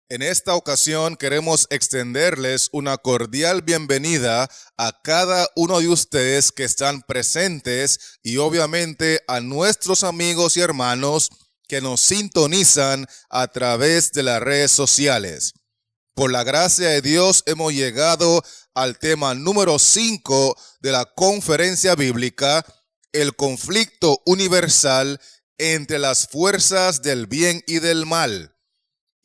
En esta ocasión queremos extenderles una cordial bienvenida a cada uno de ustedes que están presentes y obviamente a nuestros amigos y hermanos que nos sintonizan a través de las redes sociales. Por la gracia de Dios hemos llegado al tema número 5 de la conferencia bíblica, el conflicto universal entre las fuerzas del bien y del mal.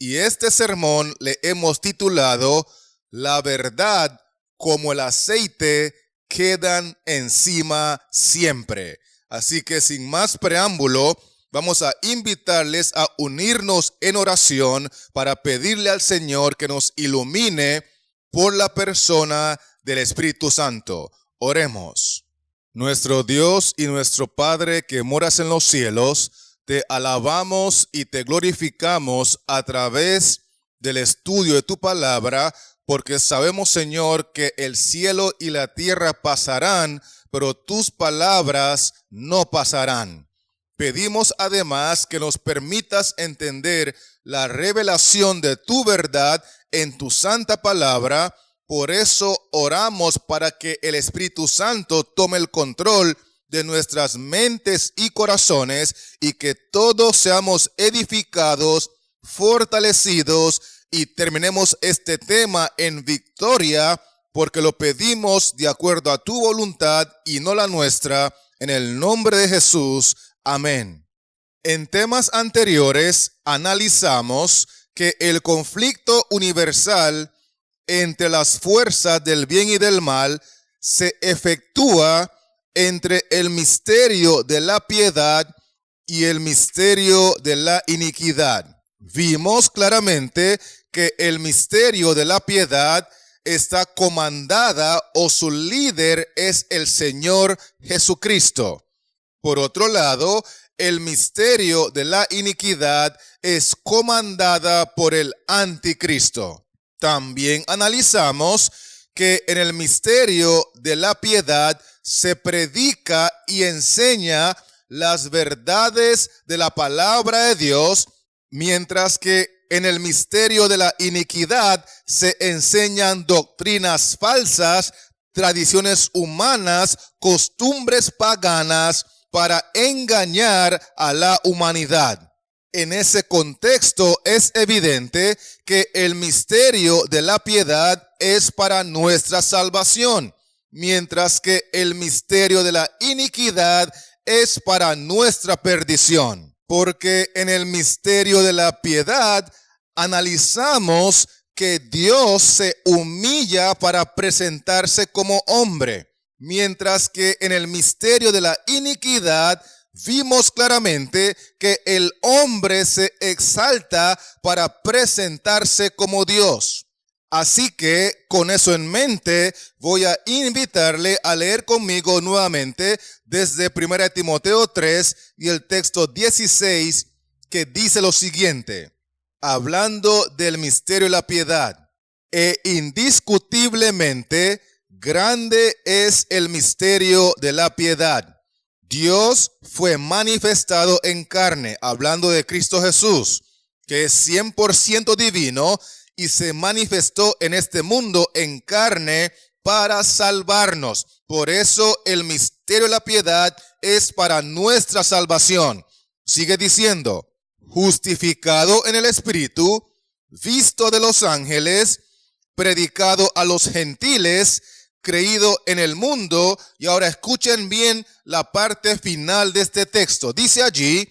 Y este sermón le hemos titulado La verdad como el aceite quedan encima siempre. Así que sin más preámbulo, vamos a invitarles a unirnos en oración para pedirle al Señor que nos ilumine por la persona del Espíritu Santo. Oremos. Nuestro Dios y nuestro Padre que moras en los cielos, te alabamos y te glorificamos a través del estudio de tu palabra, porque sabemos, Señor, que el cielo y la tierra pasarán, pero tus palabras no pasarán. Pedimos además que nos permitas entender la revelación de tu verdad en tu santa palabra. Por eso oramos para que el Espíritu Santo tome el control de nuestras mentes y corazones y que todos seamos edificados, fortalecidos y terminemos este tema en victoria, porque lo pedimos de acuerdo a tu voluntad y no la nuestra, en el nombre de Jesús. Amén. En temas anteriores analizamos que el conflicto universal entre las fuerzas del bien y del mal se efectúa entre el misterio de la piedad y el misterio de la iniquidad. Vimos claramente que el misterio de la piedad está comandada o su líder es el Señor Jesucristo. Por otro lado, el misterio de la iniquidad es comandada por el anticristo. También analizamos que en el misterio de la piedad se predica y enseña las verdades de la palabra de Dios, mientras que en el misterio de la iniquidad se enseñan doctrinas falsas, tradiciones humanas, costumbres paganas para engañar a la humanidad. En ese contexto es evidente que el misterio de la piedad es para nuestra salvación, mientras que el misterio de la iniquidad es para nuestra perdición. Porque en el misterio de la piedad analizamos que Dios se humilla para presentarse como hombre, mientras que en el misterio de la iniquidad vimos claramente que el hombre se exalta para presentarse como Dios. Así que con eso en mente voy a invitarle a leer conmigo nuevamente desde 1 Timoteo 3 y el texto 16, que dice lo siguiente: hablando del misterio de la piedad, indiscutiblemente grande es el misterio de la piedad. Dios fue manifestado en carne, hablando de Cristo Jesús, que es 100% divino, y se manifestó en este mundo en carne para salvarnos. Por eso el misterio de la piedad es para nuestra salvación. Sigue diciendo: justificado en el Espíritu, visto de los ángeles, predicado a los gentiles, creído en el mundo. Y ahora escuchen bien la parte final de este texto. Dice allí: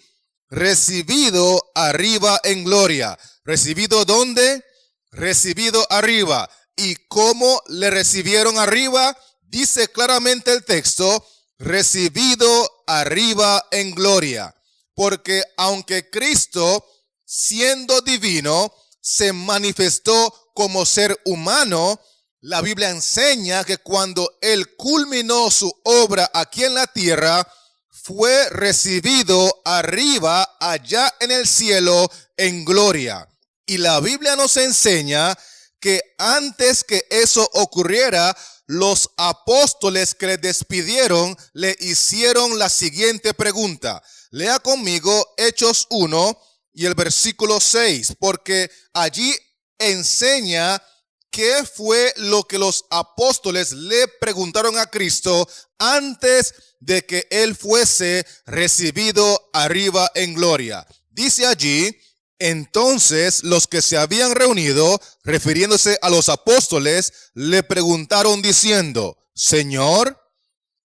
recibido arriba en gloria. ¿Recibido dónde? Recibido arriba. ¿Y cómo le recibieron arriba? Dice claramente el texto: recibido arriba en gloria. Porque aunque Cristo, siendo divino, se manifestó como ser humano, la Biblia enseña que cuando Él culminó su obra aquí en la tierra, fue recibido arriba, allá en el cielo, en gloria. Y la Biblia nos enseña que antes que eso ocurriera, los apóstoles que le despidieron le hicieron la siguiente pregunta. Lea conmigo Hechos 1 y el versículo 6, porque allí enseña qué fue lo que los apóstoles le preguntaron a Cristo antes de que él fuese recibido arriba en gloria. Dice allí: entonces los que se habían reunido, refiriéndose a los apóstoles, le preguntaron diciendo: Señor,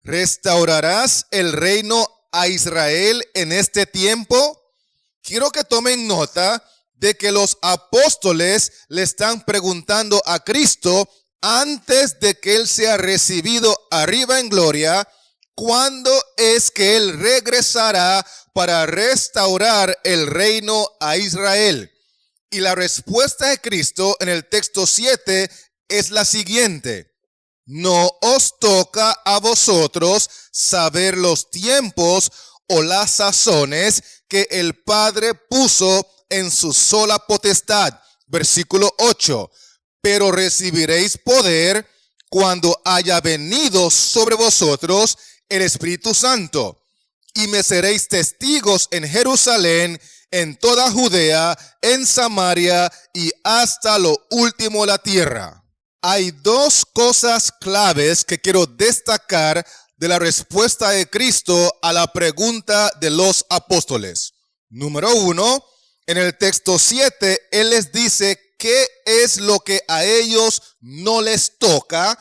¿restaurarás el reino a Israel en este tiempo? Quiero que tomen nota de que los apóstoles le están preguntando a Cristo antes de que él sea recibido arriba en gloria, ¿cuándo es que él regresará para restaurar el reino a Israel? Y la respuesta de Cristo en el texto 7 es la siguiente: no os toca a vosotros saber los tiempos o las sazones que el Padre puso en su sola potestad. Versículo 8. Pero recibiréis poder cuando haya venido sobre vosotros el Espíritu Santo, y me seréis testigos en Jerusalén, en toda Judea, en Samaria y hasta lo último de la tierra. Hay dos cosas claves que quiero destacar de la respuesta de Cristo a la pregunta de los apóstoles. Número 1, en el texto 7, Él les dice qué es lo que a ellos no les toca.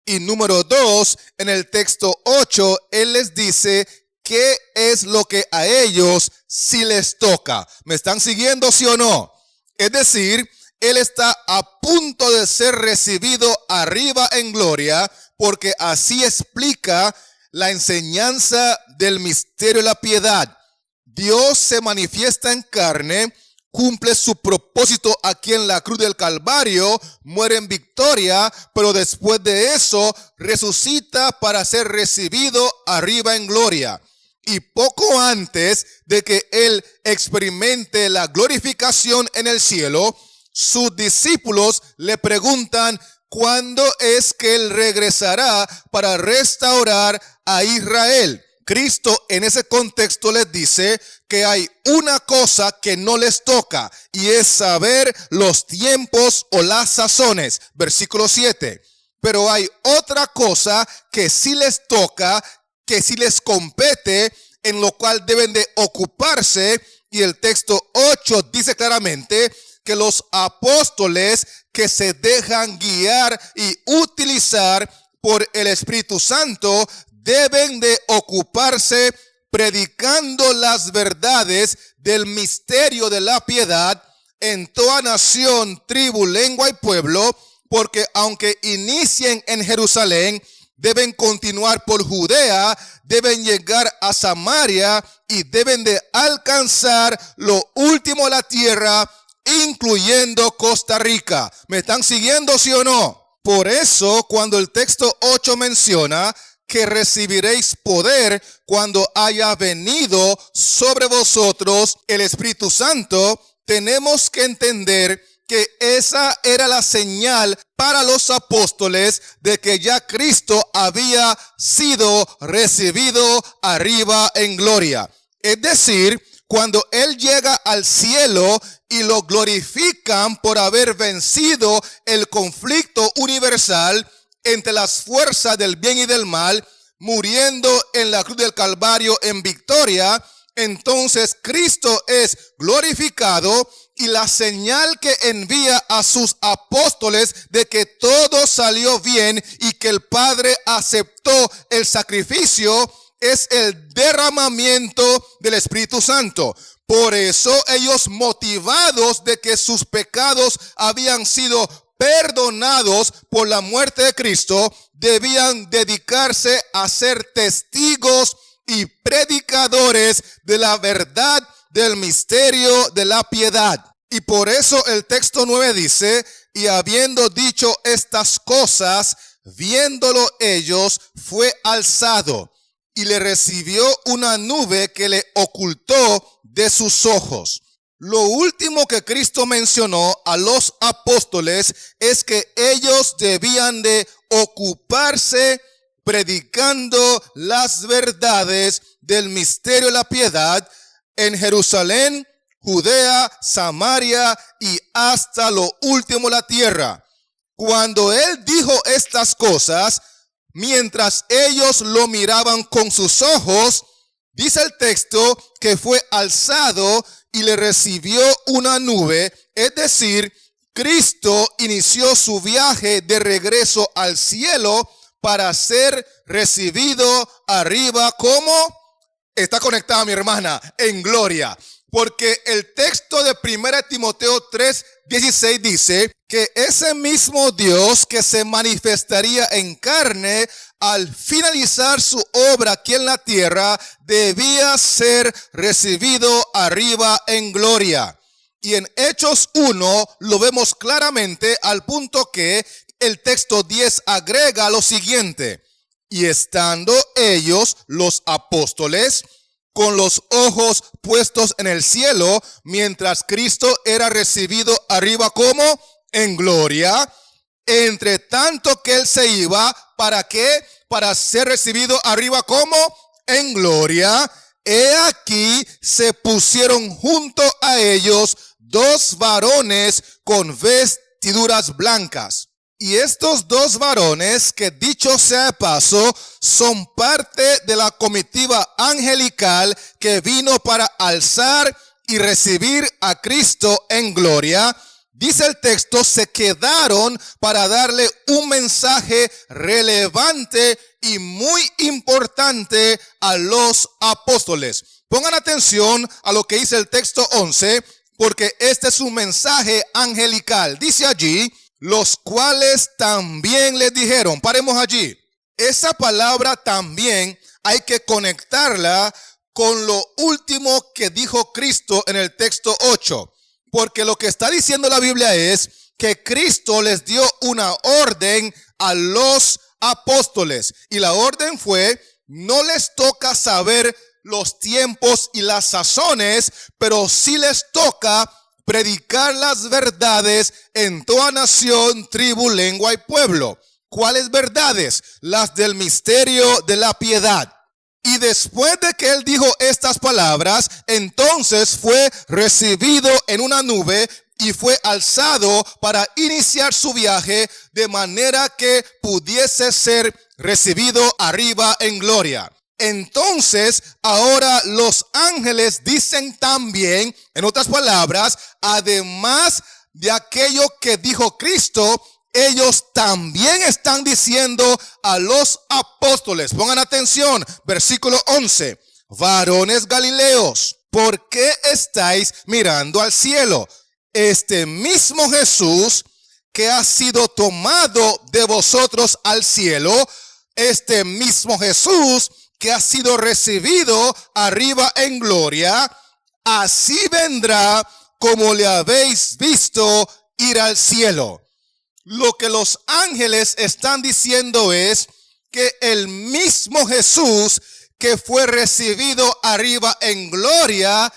Y número 2, en el texto 8, Él les dice qué es lo que a ellos sí les toca. ¿Me están siguiendo, sí o no? Es decir, Él está a punto de ser recibido arriba en gloria, porque así explica la enseñanza del misterio de la piedad. Dios se manifiesta en carne, cumple su propósito aquí en la cruz del Calvario, muere en victoria, pero después de eso resucita para ser recibido arriba en gloria. Y poco antes de que Él experimente la glorificación en el cielo, sus discípulos le preguntan cuándo es que Él regresará para restaurar a Israel. Cristo en ese contexto les dice que hay una cosa que no les toca, y es saber los tiempos o las sazones. Versículo 7. Pero hay otra cosa que sí les toca, que sí les compete, en lo cual deben de ocuparse. Y el texto 8 dice claramente que los apóstoles que se dejan guiar y utilizar por el Espíritu Santo deben de ocuparse predicando las verdades del misterio de la piedad en toda nación, tribu, lengua y pueblo, porque aunque inicien en Jerusalén, deben continuar por Judea, deben llegar a Samaria y deben de alcanzar lo último de la tierra, incluyendo Costa Rica. ¿Me están siguiendo, sí o no? Por eso, cuando el texto 8 menciona que recibiréis poder cuando haya venido sobre vosotros el Espíritu Santo, tenemos que entender que esa era la señal para los apóstoles de que ya Cristo había sido recibido arriba en gloria. Es decir, cuando Él llega al cielo y lo glorifican por haber vencido el conflicto universal entre las fuerzas del bien y del mal, muriendo en la cruz del Calvario en victoria, entonces Cristo es glorificado, y la señal que envía a sus apóstoles de que todo salió bien y que el Padre aceptó el sacrificio es el derramamiento del Espíritu Santo. Por eso ellos, motivados de que sus pecados habían sido perdonados por la muerte de Cristo, debían dedicarse a ser testigos y predicadores de la verdad del misterio de la piedad. Y por eso el texto 9 dice: y habiendo dicho estas cosas, viéndolo ellos, fue alzado, y le recibió una nube que le ocultó de sus ojos. Lo último que Cristo mencionó a los apóstoles es que ellos debían de ocuparse predicando las verdades del misterio de la piedad en Jerusalén, Judea, Samaria y hasta lo último la tierra. Cuando él dijo estas cosas, mientras ellos lo miraban con sus ojos, dice el texto que fue alzado y le recibió una nube, es decir, Cristo inició su viaje de regreso al cielo para ser recibido arriba. ¿Cómo? Está conectada mi hermana, en gloria. Porque el texto de 1 Timoteo 3:16 dice que ese mismo Dios que se manifestaría en carne al finalizar su obra aquí en la tierra debía ser recibido arriba en gloria. Y en Hechos 1 lo vemos claramente al punto que el texto 10 agrega lo siguiente: y estando ellos, los apóstoles, con los ojos puestos en el cielo, mientras Cristo era recibido arriba como en gloria, entre tanto que él se iba, ¿para qué? Para ser recibido arriba como en gloria. He aquí se pusieron junto a ellos dos varones con vestiduras blancas. Y estos dos varones, que dicho sea de paso, son parte de la comitiva angelical que vino para alzar y recibir a Cristo en gloria. Dice el texto, se quedaron para darle un mensaje relevante y muy importante a los apóstoles. Pongan atención a lo que dice el texto 11, porque este es un mensaje angelical. Dice allí: los cuales también les dijeron. Paremos allí. Esa palabra también hay que conectarla con lo último que dijo Cristo en el texto 8. Porque lo que está diciendo la Biblia es que Cristo les dio una orden a los apóstoles. Y la orden fue: no les toca saber los tiempos y las sazones, pero sí les toca predicar las verdades en toda nación, tribu, lengua y pueblo. ¿Cuáles verdades? Las del misterio de la piedad. Y después de que él dijo estas palabras, entonces fue recibido en una nube y fue alzado para iniciar su viaje, de manera que pudiese ser recibido arriba en gloria. Entonces, ahora los ángeles dicen también, en otras palabras, además de aquello que dijo Cristo, ellos también están diciendo a los apóstoles. Pongan atención, versículo 11. Varones Galileos, ¿por qué estáis mirando al cielo? Este mismo Jesús que ha sido tomado de vosotros al cielo, este mismo Jesús que ha sido recibido arriba en gloria, así vendrá como le habéis visto ir al cielo. Lo que los ángeles están diciendo es que el mismo Jesús que fue recibido arriba en gloria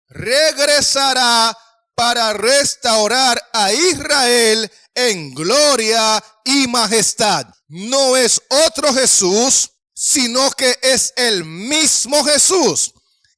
regresará para restaurar a Israel en gloria y majestad. No es otro Jesús, sino que es el mismo Jesús.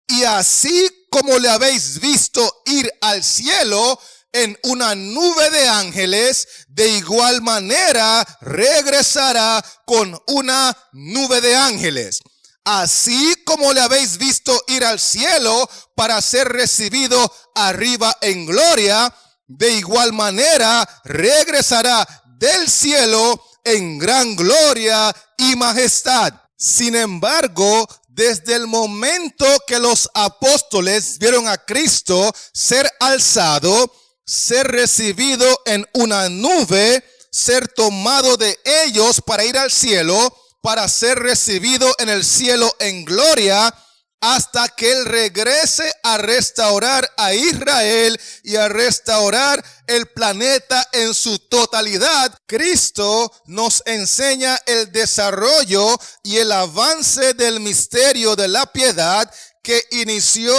Y así como le habéis visto ir al cielo en una nube de ángeles, de igual manera regresará con una nube de ángeles. Así como le habéis visto ir al cielo para ser recibido arriba en gloria, de igual manera regresará del cielo en gran gloria y majestad. Sin embargo, desde el momento que los apóstoles vieron a Cristo ser alzado, ser recibido en una nube, ser tomado de ellos para ir al cielo, para ser recibido en el cielo en gloria, hasta que él regrese a restaurar a Israel y a restaurar el planeta en su totalidad. Cristo nos enseña el desarrollo y el avance del misterio de la piedad que inició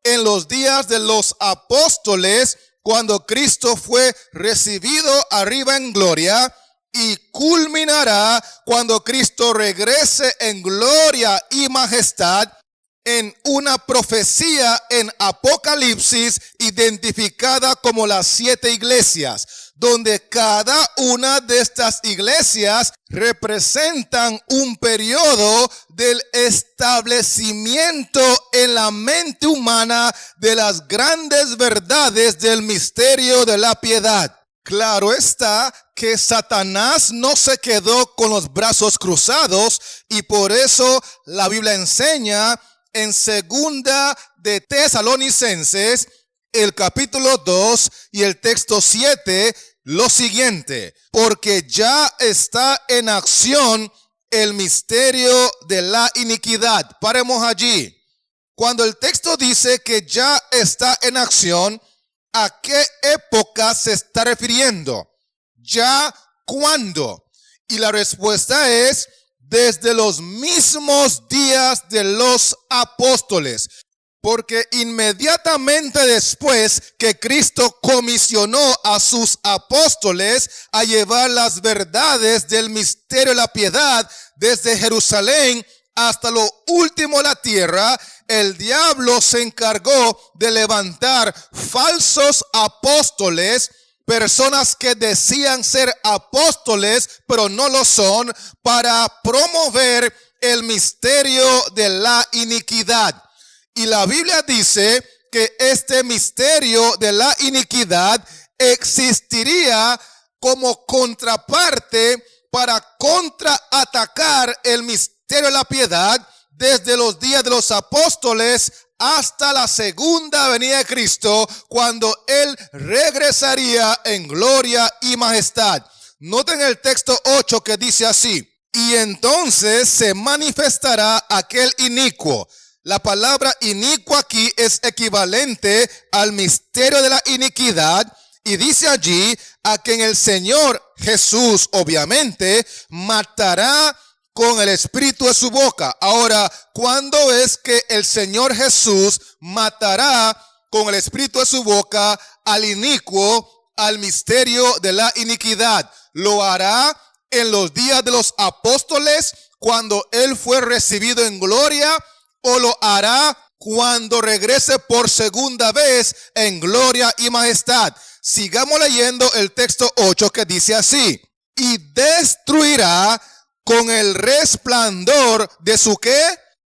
en los días de los apóstoles, cuando Cristo fue recibido arriba en gloria, y culminará cuando Cristo regrese en gloria y majestad en una profecía en Apocalipsis identificada como las 7 iglesias, donde cada una de estas iglesias representan un periodo del establecimiento en la mente humana de las grandes verdades del misterio de la piedad. Claro está que Satanás no se quedó con los brazos cruzados, y por eso la Biblia enseña en segunda de Tesalonicenses, el capítulo 2 y el texto 7, lo siguiente: porque ya está en acción el misterio de la iniquidad. Paremos allí. Cuando el texto dice que ya está en acción, ¿a qué época se está refiriendo? ¿Ya cuándo? Y la respuesta es: desde los mismos días de los apóstoles. Porque inmediatamente después que Cristo comisionó a sus apóstoles a llevar las verdades del misterio de la piedad desde Jerusalén hasta lo último de la tierra, el diablo se encargó de levantar falsos apóstoles, personas que decían ser apóstoles pero no lo son, para promover el misterio de la iniquidad. Y la Biblia dice que este misterio de la iniquidad existiría como contraparte para contraatacar el misterio de la piedad desde los días de los apóstoles hasta la segunda venida de Cristo, cuando Él regresaría en gloria y majestad. Noten el texto 8 que dice así: y entonces se manifestará aquel inicuo. La palabra inicuo aquí es equivalente al misterio de la iniquidad, y dice allí a quien el Señor Jesús obviamente matará con el espíritu de su boca. Ahora, ¿cuándo es que el Señor Jesús matará con el espíritu de su boca al inicuo, al misterio de la iniquidad? Lo hará en los días de los apóstoles, cuando Él fue recibido en gloria, o lo hará cuando regrese por segunda vez en gloria y majestad. Sigamos leyendo el texto 8 que dice así: y destruirá con el resplandor de su ¿qué?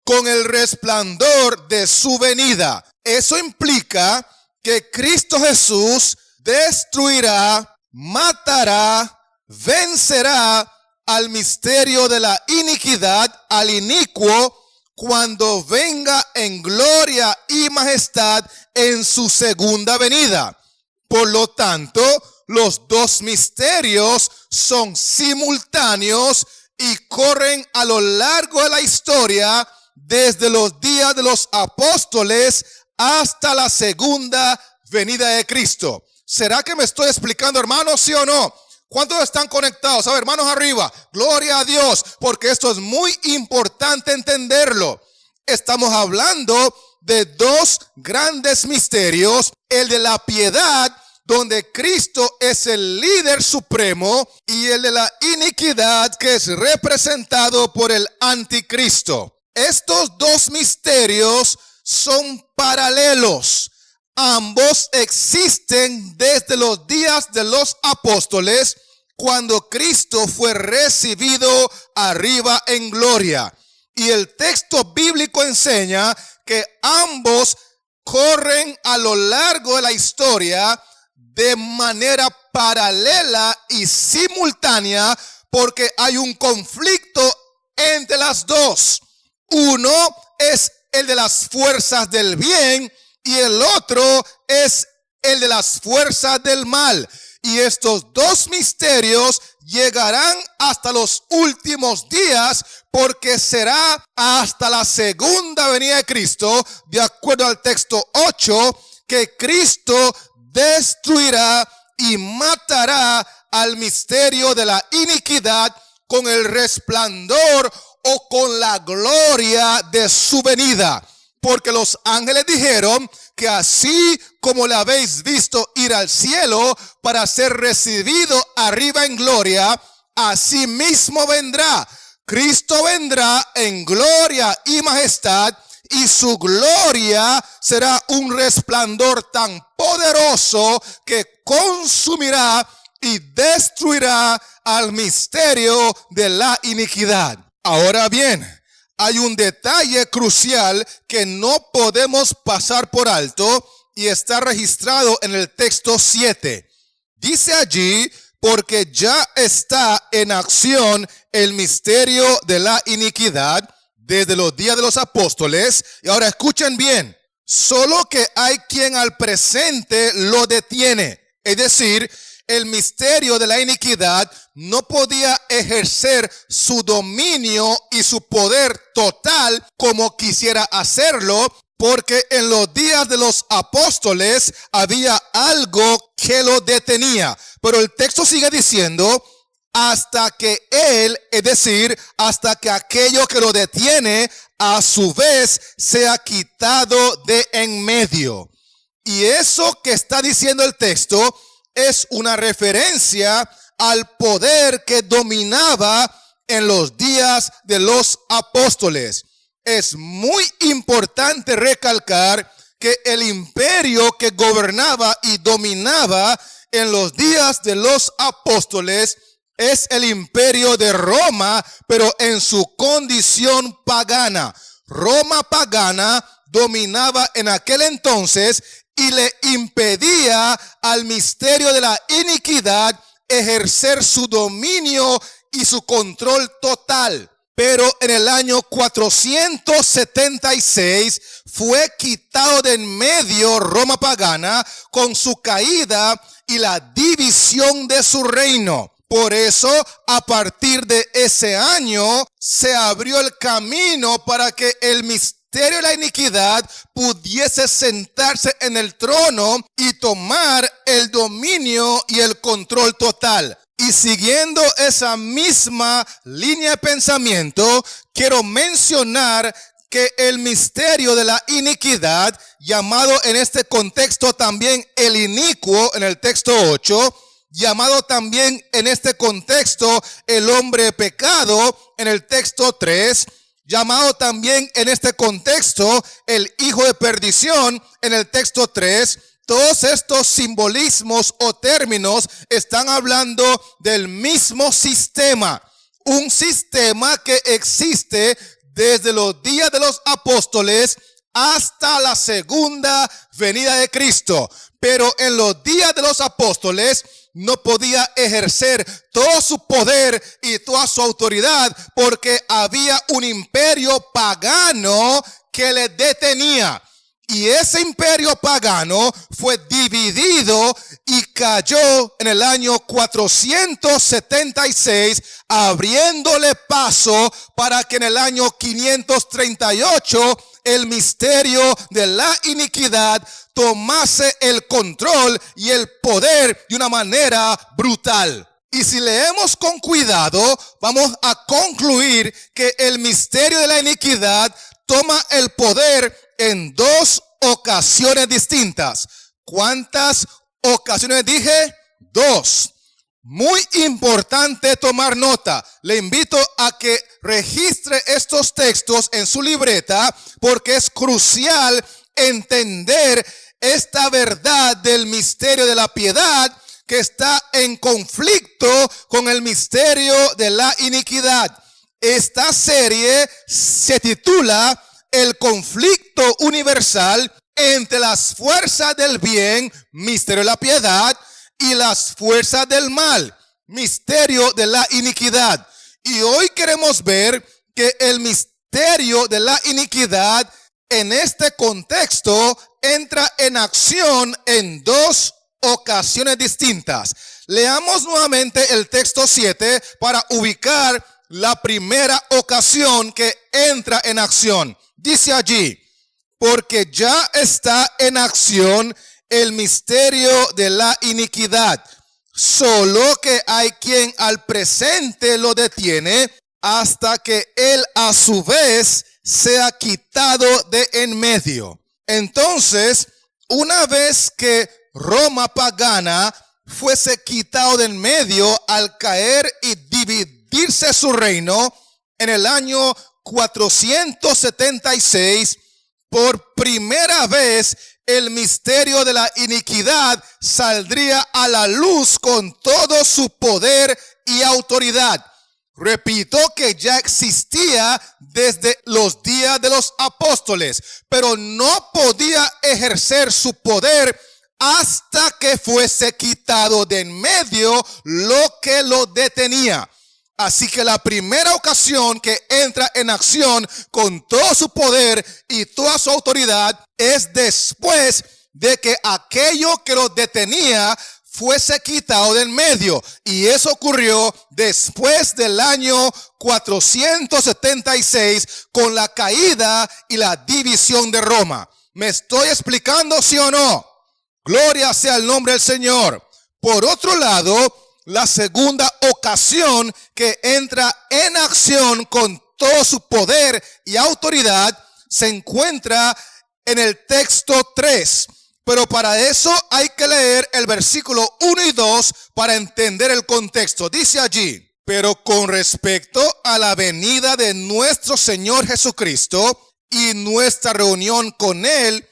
Con el resplandor de su venida. Eso implica que Cristo Jesús destruirá, matará, vencerá al misterio de la iniquidad, al inicuo, cuando venga en gloria y majestad en su segunda venida. Por lo tanto, los dos misterios son simultáneos y corren a lo largo de la historia, desde los días de los apóstoles hasta la segunda venida de Cristo. ¿Será que me estoy explicando, hermanos, sí o no? ¿Cuántos están conectados? A ver, manos arriba. Gloria a Dios, porque esto es muy importante entenderlo. Estamos hablando de dos grandes misterios: el de la piedad, donde Cristo es el líder supremo, y el de la iniquidad, que es representado por el anticristo. Estos dos misterios son paralelos. Ambos existen desde los días de los apóstoles, cuando Cristo fue recibido arriba en gloria. Y el texto bíblico enseña que ambos corren a lo largo de la historia de manera paralela y simultánea, porque hay un conflicto entre las dos. Uno es el de las fuerzas del bien, y el otro es el de las fuerzas del mal. Y estos dos misterios llegarán hasta los últimos días, porque será hasta la segunda venida de Cristo, de acuerdo al texto 8, que Cristo destruirá y matará al misterio de la iniquidad con el resplandor o con la gloria de su venida. Porque los ángeles dijeron que así como le habéis visto ir al cielo para ser recibido arriba en gloria, así mismo vendrá. Cristo vendrá en gloria y majestad, y su gloria será un resplandor tan poderoso que consumirá y destruirá al misterio de la iniquidad. Ahora bien, hay un detalle crucial que no podemos pasar por alto y está registrado en el texto 7. Dice allí, porque ya está en acción el misterio de la iniquidad desde los días de los apóstoles. Y ahora escuchen bien, solo que hay quien al presente lo detiene. Es decir, el misterio de la iniquidad no podía ejercer su dominio y su poder total como quisiera hacerlo, porque en los días de los apóstoles había algo que lo detenía. Pero el texto sigue diciendo, hasta que él, es decir, hasta que aquello que lo detiene, a su vez sea quitado de en medio. Y eso que está diciendo el texto es una referencia al poder que dominaba en los días de los apóstoles. Es muy importante recalcar que el imperio que gobernaba y dominaba en los días de los apóstoles es el imperio de Roma, pero en su condición pagana. Roma pagana dominaba en aquel entonces y le impedía al misterio de la iniquidad ejercer su dominio y su control total. Pero en el año 476 fue quitado de en medio Roma pagana con su caída y la división de su reino. Por eso, a partir de ese año, se abrió el camino para que el misterio de la iniquidad pudiese sentarse en el trono y tomar el dominio y el control total. Y siguiendo esa misma línea de pensamiento, quiero mencionar que el misterio de la iniquidad, llamado en este contexto también el inicuo en el texto 8, llamado también en este contexto el hombre pecado en el texto 3, llamado también en este contexto el hijo de perdición en el texto 3, todos estos simbolismos o términos están hablando del mismo sistema. Un sistema que existe desde los días de los apóstoles hasta la segunda venida de Cristo. Pero en los días de los apóstoles no podía ejercer todo su poder y toda su autoridad porque había un imperio pagano que le detenía. Y ese imperio pagano fue dividido y cayó en el año 476, abriéndole paso para que en el año 538 el misterio de la iniquidad tomase el control y el poder de una manera brutal. Y si leemos con cuidado, vamos a concluir que el misterio de la iniquidad toma el poder en dos ocasiones distintas. ¿Cuántas ocasiones dije? Dos. Muy importante tomar nota. Le invito a que registre estos textos en su libreta porque es crucial entender esta verdad del misterio de la piedad que está en conflicto con el misterio de la iniquidad. Esta serie se titula El conflicto universal entre las fuerzas del bien, misterio de la piedad, y las fuerzas del mal, misterio de la iniquidad. Y hoy queremos ver que el misterio de la iniquidad en este contexto entra en acción en dos ocasiones distintas. Leamos nuevamente el texto 7 para ubicar la primera ocasión que entra en acción. Dice allí, porque ya está en acción el misterio de la iniquidad, solo que hay quien al presente lo detiene hasta que él a su vez sea quitado de en medio. Entonces, una vez que Roma pagana fuese quitado de en medio al caer y dividirse su reino en el año 476, por primera vez el misterio de la iniquidad saldría a la luz con todo su poder y autoridad. Repito que ya existía desde los días de los apóstoles, pero no podía ejercer su poder hasta que fuese quitado de en medio lo que lo detenía. Así que la primera ocasión que entra en acción con todo su poder y toda su autoridad es después de que aquello que lo detenía fuese quitado del medio. Y eso ocurrió después del año 476 con la caída y la división de Roma. ¿Me estoy explicando, sí o no? Gloria sea el nombre del Señor. Por otro lado, la segunda ocasión que entra en acción con todo su poder y autoridad se encuentra en el texto 3. Pero para eso hay que leer el versículo 1 y 2 para entender el contexto. Dice allí: pero con respecto a la venida de nuestro Señor Jesucristo y nuestra reunión con Él,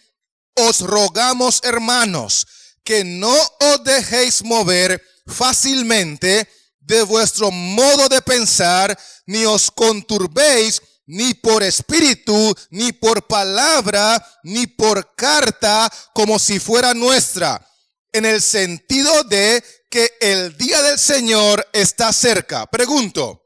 os rogamos, hermanos, que no os dejéis mover fácilmente de vuestro modo de pensar, ni os conturbéis ni por espíritu, ni por palabra, ni por carta, como si fuera nuestra, en el sentido de que el día del Señor está cerca. Pregunto,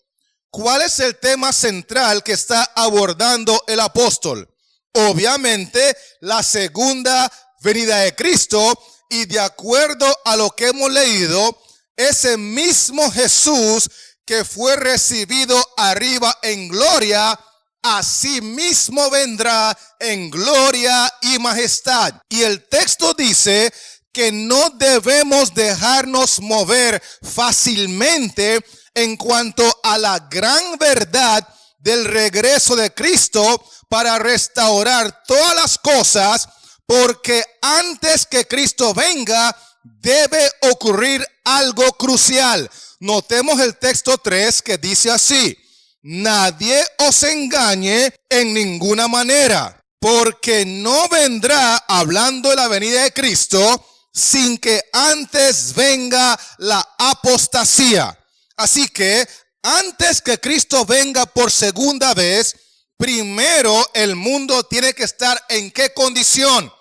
¿cuál es el tema central que está abordando el apóstol? Obviamente, la segunda venida de Cristo, y de acuerdo a lo que hemos leído, ese mismo Jesús que fue recibido arriba en gloria, así mismo vendrá en gloria y majestad. Y el texto dice que no debemos dejarnos mover fácilmente en cuanto a la gran verdad del regreso de Cristo para restaurar todas las cosas, porque antes que Cristo venga debe ocurrir algo crucial. Notemos el texto 3 que dice así: nadie os engañe en ninguna manera, porque no vendrá, hablando de la venida de Cristo, sin que antes venga la apostasía. Así que antes que Cristo venga por segunda vez, primero el mundo tiene que estar ¿en qué condición?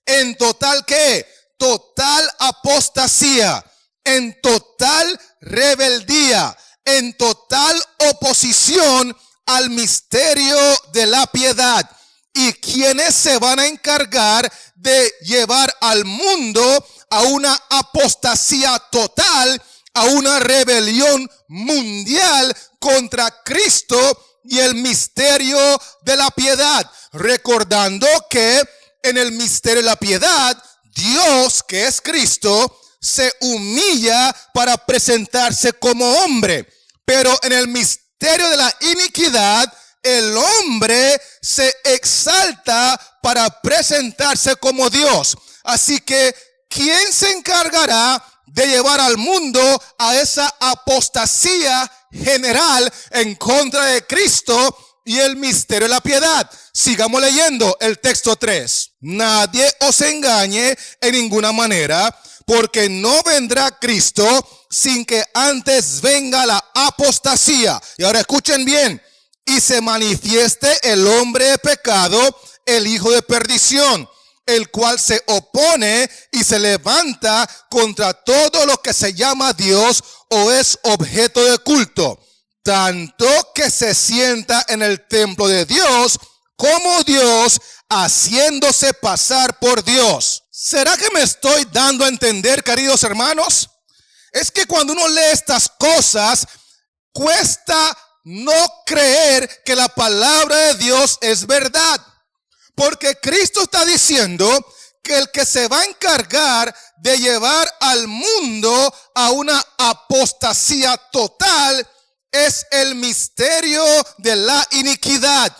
En total ¿qué? Total apostasía, en total rebeldía, en total oposición al misterio de la piedad. ¿Y quiénes se van a encargar de llevar al mundo a una apostasía total, a una rebelión mundial contra Cristo y el misterio de la piedad? Recordando que en el misterio de la piedad, Dios, que es Cristo, se humilla para presentarse como hombre. Pero en el misterio de la iniquidad, el hombre se exalta para presentarse como Dios. Así que, ¿quién se encargará de llevar al mundo a esa apostasía general en contra de Cristo y el misterio de la piedad? Sigamos leyendo el texto 3. Nadie os engañe en ninguna manera, porque no vendrá Cristo sin que antes venga la apostasía. Y ahora escuchen bien: y se manifieste el hombre de pecado, el hijo de perdición, el cual se opone y se levanta contra todo lo que se llama Dios o es objeto de culto, tanto que se sienta en el templo de Dios como Dios, haciéndose pasar por Dios. ¿Será que me estoy dando a entender, queridos hermanos? Es que cuando uno lee estas cosas, cuesta no creer que la palabra de Dios es verdad. Porque Cristo está diciendo que el que se va a encargar de llevar al mundo a una apostasía total es el misterio de la iniquidad,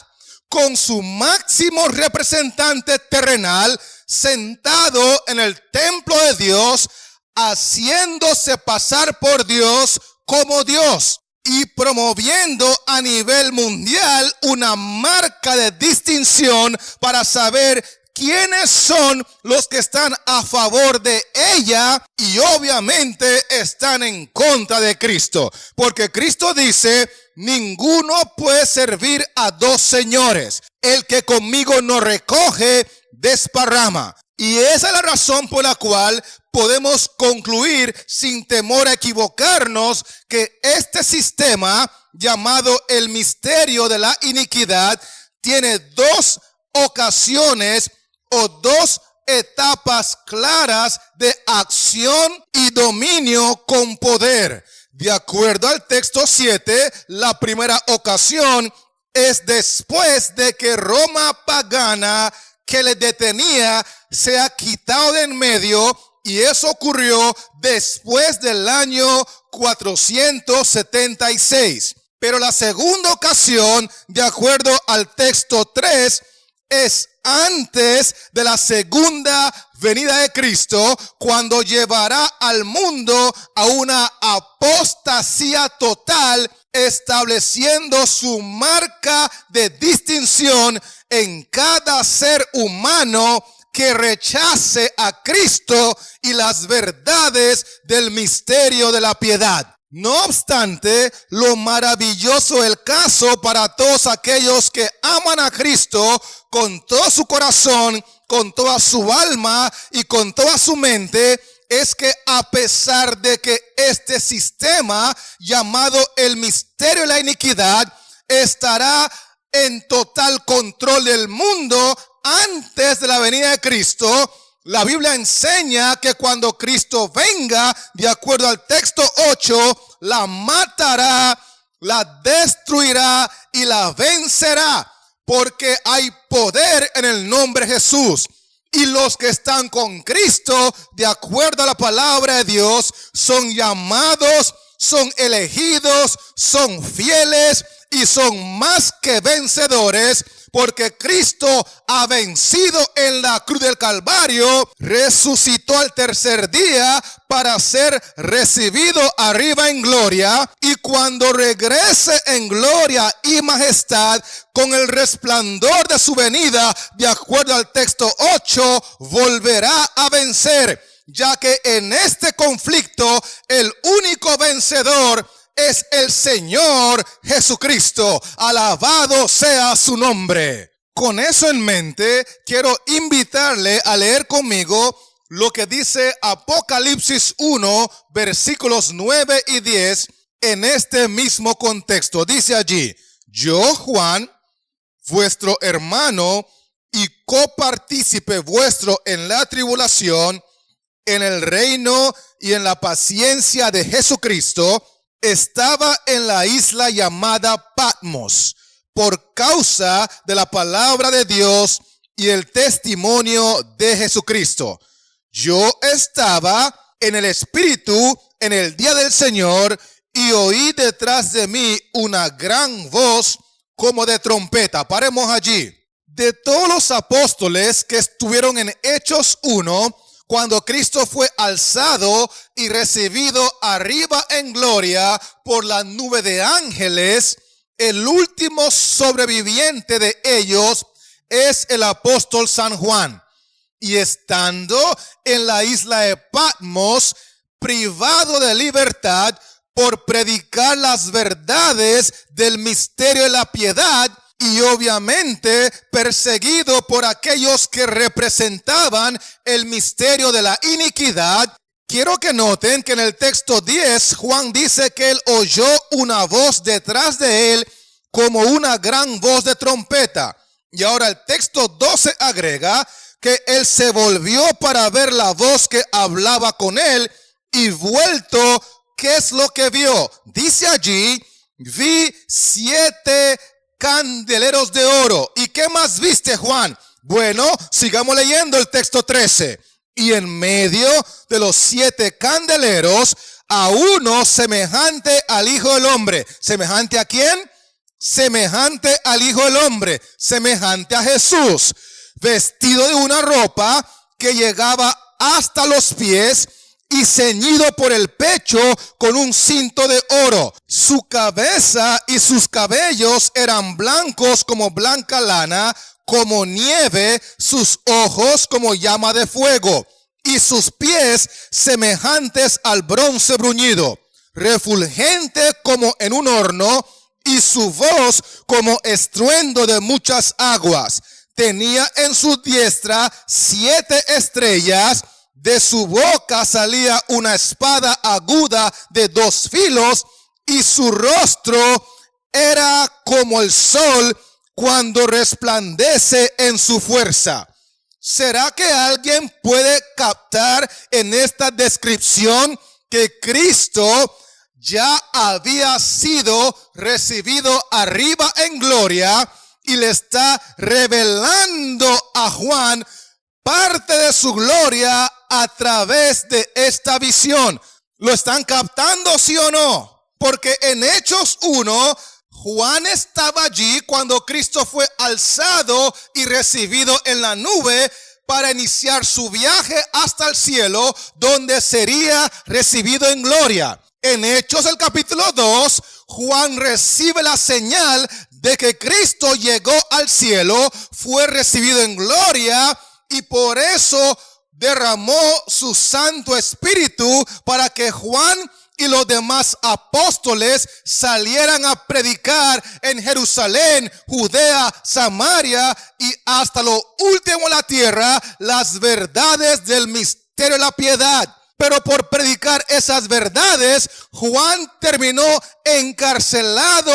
con su máximo representante terrenal sentado en el templo de Dios, haciéndose pasar por Dios como Dios. y promoviendo a nivel mundial una marca de distinción para saber quiénes son los que están a favor de ella y obviamente están en contra de Cristo. Porque Cristo dice, ninguno puede servir a dos señores. El que conmigo no recoge, desparrama. Y esa es la razón por la cual podemos concluir sin temor a equivocarnos que este sistema llamado el misterio de la iniquidad tiene dos ocasiones o dos etapas claras de acción y dominio con poder. De acuerdo al texto 7, la primera ocasión es después de que Roma pagana que le detenía se ha quitado de en medio, y eso ocurrió después del año 476. Pero la segunda ocasión, de acuerdo al texto 3, es antes de la segunda venida de Cristo, cuando llevará al mundo a una apostasía total, estableciendo su marca de distinción en cada ser humano que rechace a Cristo y las verdades del misterio de la piedad. No obstante, lo maravilloso del caso para todos aquellos que aman a Cristo con todo su corazón, con toda su alma y con toda su mente, es que a pesar de que este sistema llamado el misterio de la iniquidad estará en total control del mundo antes de la venida de Cristo, la Biblia enseña que cuando Cristo venga, de acuerdo al texto 8, la matará, la destruirá y la vencerá, porque hay poder en el nombre de Jesús. Y los que están con Cristo, de acuerdo a la palabra de Dios, son llamados, son elegidos, son fieles y son más que vencedores, porque Cristo ha vencido en la cruz del Calvario, resucitó al tercer día para ser recibido arriba en gloria, y cuando regrese en gloria y majestad con el resplandor de su venida, de acuerdo al texto 8, volverá a vencer, ya que en este conflicto el único vencedor es el Señor Jesucristo. Alabado sea su nombre. Con eso en mente, quiero invitarle a leer conmigo lo que dice Apocalipsis 1, versículos 9 y 10 en este mismo contexto. Dice allí: yo, Juan, vuestro hermano y copartícipe vuestro en la tribulación, en el reino y en la paciencia de Jesucristo, estaba en la isla llamada Patmos por causa de la palabra de Dios y el testimonio de Jesucristo. Yo estaba en el Espíritu en el día del Señor y oí detrás de mí una gran voz como de trompeta. Paremos allí. De todos los apóstoles que estuvieron en Hechos 1, cuando Cristo fue alzado y recibido arriba en gloria por la nube de ángeles, el último sobreviviente de ellos es el apóstol San Juan. Y estando en la isla de Patmos, privado de libertad por predicar las verdades del misterio de la piedad, y obviamente perseguido por aquellos que representaban el misterio de la iniquidad, quiero que noten que en el texto 10, Juan dice que él oyó una voz detrás de él como una gran voz de trompeta. Y ahora el texto 12 agrega que él se volvió para ver la voz que hablaba con él, y vuelto, ¿qué es lo que vio? Dice allí: vi 7 candeleros de oro. ¿Y qué más viste, Juan? Bueno, sigamos leyendo el texto 13. Y en medio de los 7 candeleros, a uno semejante al Hijo del Hombre. ¿Semejante a quién? Semejante al Hijo del Hombre, semejante a Jesús, vestido de una ropa que llegaba hasta los pies y ceñido por el pecho con un cinto de oro. Su cabeza y sus cabellos eran blancos como blanca lana, como nieve, sus ojos como llama de fuego, y sus pies semejantes al bronce bruñido, refulgente como en un horno, y su voz como estruendo de muchas aguas. Tenía en su diestra 7 estrellas, de su boca salía una espada aguda de 2 filos, y su rostro era como el sol cuando resplandece en su fuerza. ¿Será que alguien puede captar en esta descripción que Cristo ya había sido recibido arriba en gloria y le está revelando a Juan parte de su gloria a través de esta visión? ¿Lo están captando, sí o no? Porque en Hechos 1, Juan estaba allí cuando Cristo fue alzado y recibido en la nube para iniciar su viaje hasta el cielo, donde sería recibido en gloria. En Hechos, el capítulo 2, Juan recibe la señal de que Cristo llegó al cielo, fue recibido en gloria, y por eso derramó su Santo Espíritu para que Juan y los demás apóstoles salieran a predicar en Jerusalén, Judea, Samaria y hasta lo último de la tierra las verdades del misterio de la piedad. Pero por predicar esas verdades, Juan terminó encarcelado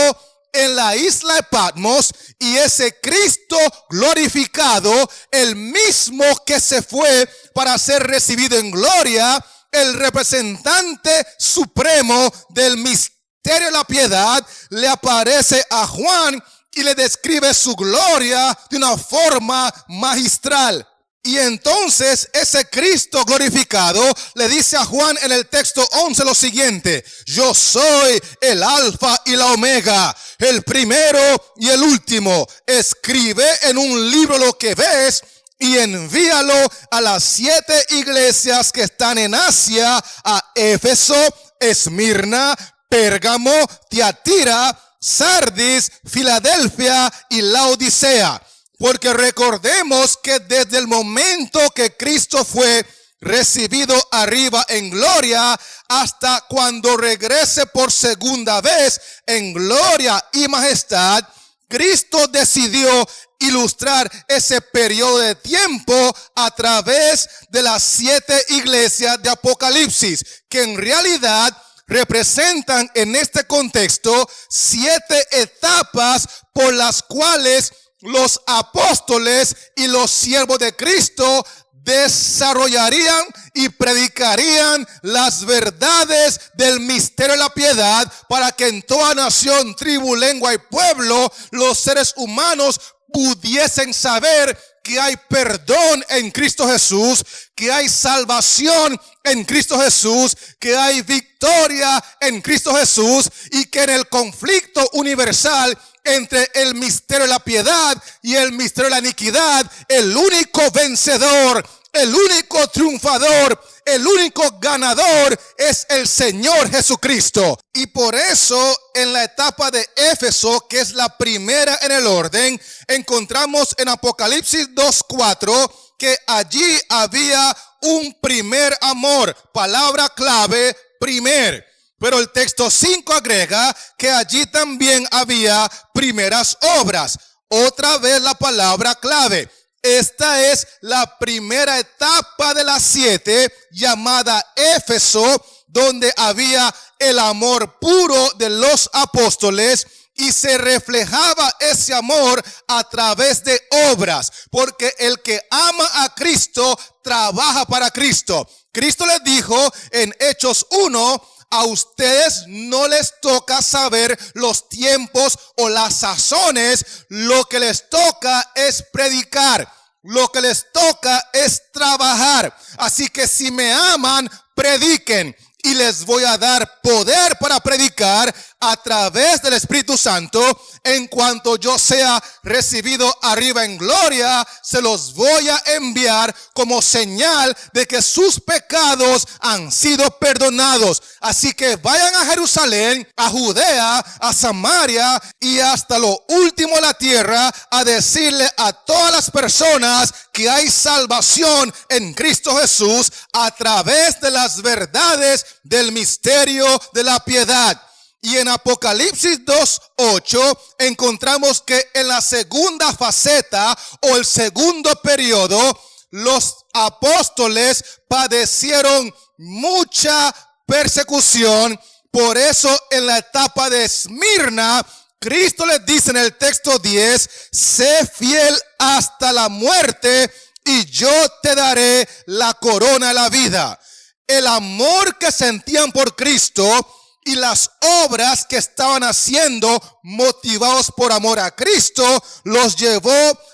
en la isla de Patmos, y ese Cristo glorificado, el mismo que se fue para ser recibido en gloria, el representante supremo del misterio de la piedad, le aparece a Juan y le describe su gloria de una forma magistral. Y entonces ese Cristo glorificado le dice a Juan en el texto 11 lo siguiente: yo soy el alfa y la omega, el primero y el último. Escribe en un libro lo que ves y envíalo a las 7 iglesias que están en Asia, a Éfeso, Esmirna, Pérgamo, Tiatira, Sardis, Filadelfia y Laodicea. Porque recordemos que desde el momento que Cristo fue recibido arriba en gloria hasta cuando regrese por segunda vez en gloria y majestad, Cristo decidió ilustrar ese periodo de tiempo a través de las 7 iglesias de Apocalipsis, que en realidad representan en este contexto 7 etapas por las cuales los apóstoles y los siervos de Cristo desarrollarían y predicarían las verdades del misterio de la piedad, para que en toda nación, tribu, lengua y pueblo los seres humanos pudiesen saber que hay perdón en Cristo Jesús, que hay salvación en Cristo Jesús, que hay victoria en Cristo Jesús, y que en el conflicto universal entre el misterio de la piedad y el misterio de la iniquidad, el único vencedor, el único triunfador, el único ganador es el Señor Jesucristo. Y por eso en la etapa de Éfeso, que es la primera en el orden, encontramos en Apocalipsis 2:4 que allí había un primer amor, palabra clave, primer. Pero el texto 5 agrega que allí también había primeras obras. Otra vez la palabra clave. Esta es la primera etapa de las 7, llamada Éfeso, donde había el amor puro de los apóstoles, y se reflejaba ese amor a través de obras, porque el que ama a Cristo trabaja para Cristo. Cristo les dijo en Hechos 1: a ustedes no les toca saber los tiempos o las sazones, lo que les toca es predicar, lo que les toca es trabajar. Así que si me aman, prediquen, y les voy a dar poder para predicar a través del Espíritu Santo, en cuanto yo sea recibido arriba en gloria, se los voy a enviar como señal de que sus pecados han sido perdonados. Así que vayan a Jerusalén, a Judea, a Samaria y hasta lo último de la tierra, a decirle a todas las personas que hay salvación en Cristo Jesús a través de las verdades del misterio de la piedad. Y en Apocalipsis 2:8 encontramos que en la segunda faceta o el segundo periodo, los apóstoles padecieron mucha persecución. Por eso en la etapa de Esmirna, Cristo les dice en el texto 10, sé fiel hasta la muerte y yo te daré la corona de la vida. El amor que sentían por Cristo y las obras que estaban haciendo motivados por amor a Cristo los llevó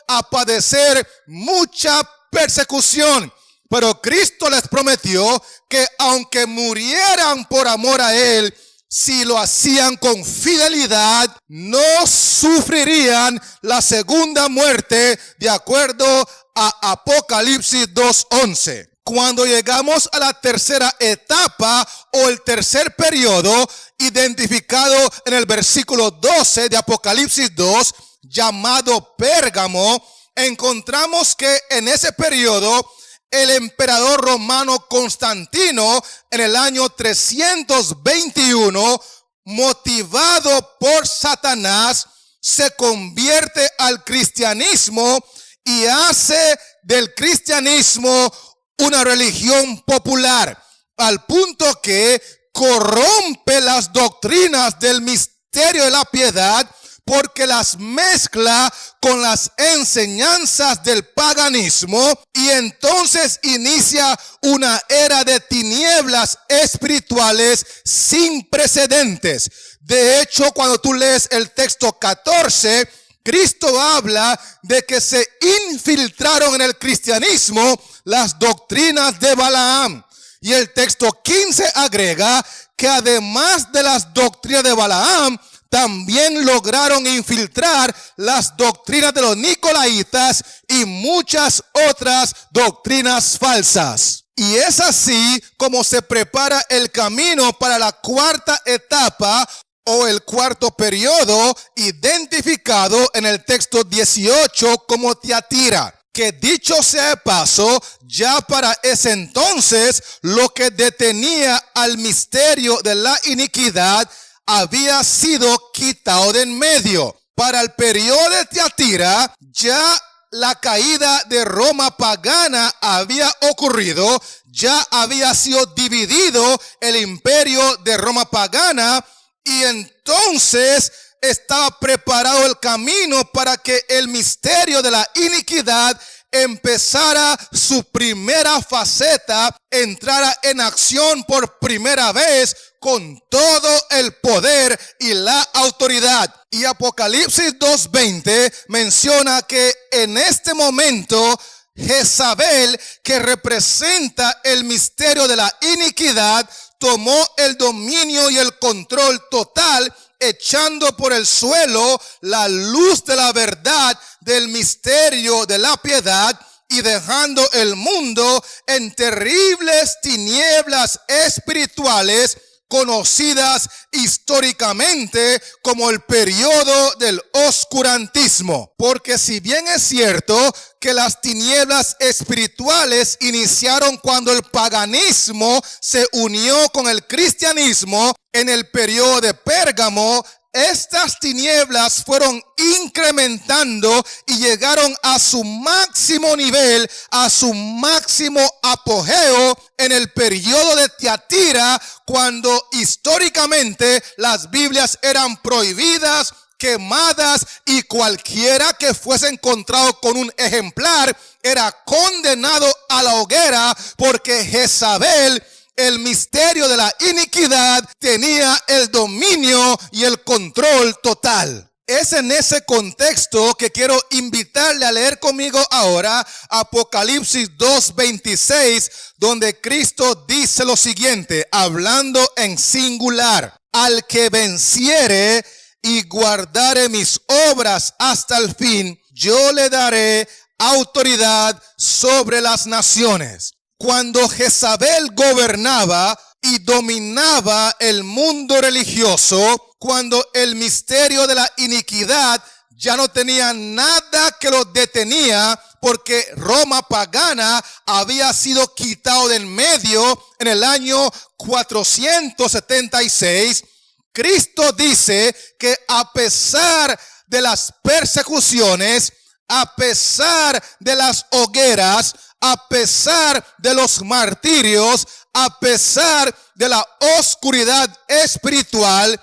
a padecer mucha persecución. Pero Cristo les prometió que aunque murieran por amor a Él, si lo hacían con fidelidad, no sufrirían la segunda muerte, de acuerdo a Apocalipsis 2:11. Cuando llegamos a la tercera etapa o el tercer periodo, identificado en el versículo 12 de Apocalipsis 2, llamado Pérgamo, encontramos que en ese periodo el emperador romano Constantino, en el año 321, motivado por Satanás, se convierte al cristianismo y hace del cristianismo una religión popular, al punto que corrompe las doctrinas del misterio de la piedad, porque las mezcla con las enseñanzas del paganismo, y entonces inicia una era de tinieblas espirituales sin precedentes. De hecho, cuando tú lees el texto 14, Cristo habla de que se infiltraron en el cristianismo las doctrinas de Balaam. Y el texto 15 agrega que además de las doctrinas de Balaam, también lograron infiltrar las doctrinas de los nicolaitas y muchas otras doctrinas falsas. Y es así como se prepara el camino para la cuarta etapa o el cuarto periodo, identificado en el texto 18 como Tiatira. Que dicho sea de paso, ya para ese entonces lo que detenía al misterio de la iniquidad había sido quitado de en medio. Para el periodo de Tiatira, ya la caída de Roma pagana había ocurrido, ya había sido dividido el imperio de Roma pagana, y entonces estaba preparado el camino para que el misterio de la iniquidad empezara su primera faceta, entrara en acción por primera vez con todo el poder y la autoridad. Y Apocalipsis 2:20 menciona que en este momento Jezabel, que representa el misterio de la iniquidad, tomó el dominio y el control total, echando por el suelo la luz de la verdad del misterio de la piedad y dejando el mundo en terribles tinieblas espirituales conocidas históricamente como el periodo del oscurantismo. Porque si bien es cierto que las tinieblas espirituales iniciaron cuando el paganismo se unió con el cristianismo en el periodo de Pérgamo, estas tinieblas fueron incrementando y llegaron a su máximo nivel, a su máximo apogeo en el periodo de Tiatira, cuando históricamente las Biblias eran prohibidas, quemadas, y cualquiera que fuese encontrado con un ejemplar era condenado a la hoguera, porque Jezabel, el misterio de la iniquidad, tenía el dominio y el control total. Es en ese contexto que quiero invitarle a leer conmigo ahora Apocalipsis 2:26, donde Cristo dice lo siguiente, hablando en singular: al que venciere y guardare mis obras hasta el fin, yo le daré autoridad sobre las naciones. Cuando Jezabel gobernaba y dominaba el mundo religioso, cuando el misterio de la iniquidad ya no tenía nada que lo detenía, porque Roma pagana había sido quitado del medio en el año 476, Cristo dice que a pesar de las persecuciones, a pesar de las hogueras, a pesar de los martirios, a pesar de la oscuridad espiritual,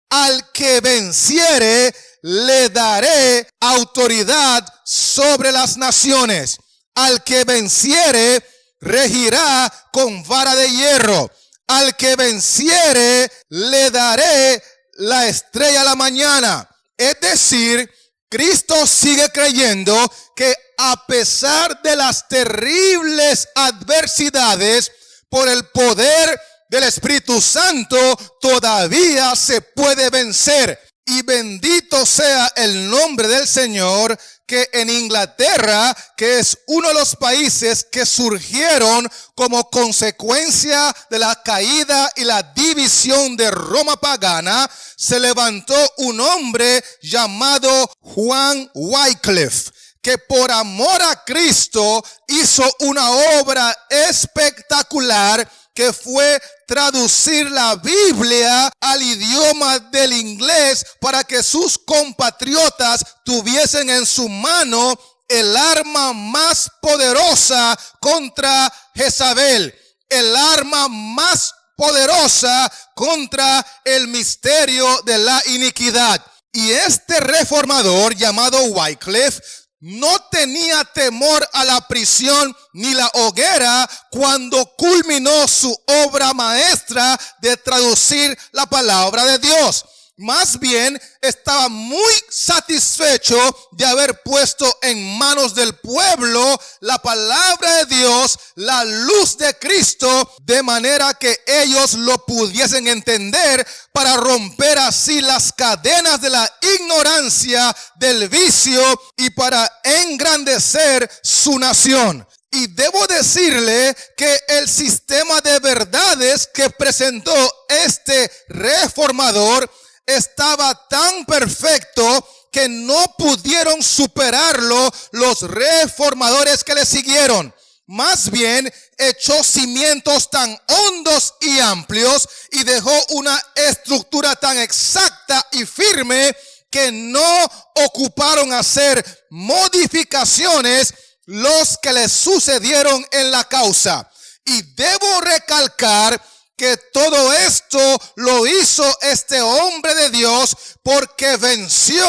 al que venciere le daré autoridad sobre las naciones. Al que venciere regirá con vara de hierro. Al que venciere le daré la estrella de la mañana. Es decir, Cristo sigue creyendo que a pesar de las terribles adversidades, por el poder del Espíritu Santo todavía se puede vencer. Y bendito sea el nombre del Señor, que en Inglaterra, que es uno de los países que surgieron como consecuencia de la caída y la división de Roma pagana, se levantó un hombre llamado Juan Wycliffe, que por amor a Cristo hizo una obra espectacular, que fue traducir la Biblia al idioma del inglés para que sus compatriotas tuviesen en su mano el arma más poderosa contra Jezabel, el arma más poderosa contra el misterio de la iniquidad. Y este reformador llamado Wycliffe no tenía temor a la prisión ni la hoguera cuando culminó su obra maestra de traducir la palabra de Dios. Más bien, estaba muy satisfecho de haber puesto en manos del pueblo la palabra de Dios, la luz de Cristo, de manera que ellos lo pudiesen entender para romper así las cadenas de la ignorancia, del vicio y para engrandecer su nación. Y debo decirle que el sistema de verdades que presentó este reformador estaba tan perfecto que no pudieron superarlo los reformadores que le siguieron. Más bien, echó cimientos tan hondos y amplios y dejó una estructura tan exacta y firme que no ocuparon hacer modificaciones los que le sucedieron en la causa. Y debo recalcar que todo esto lo hizo este hombre de Dios porque venció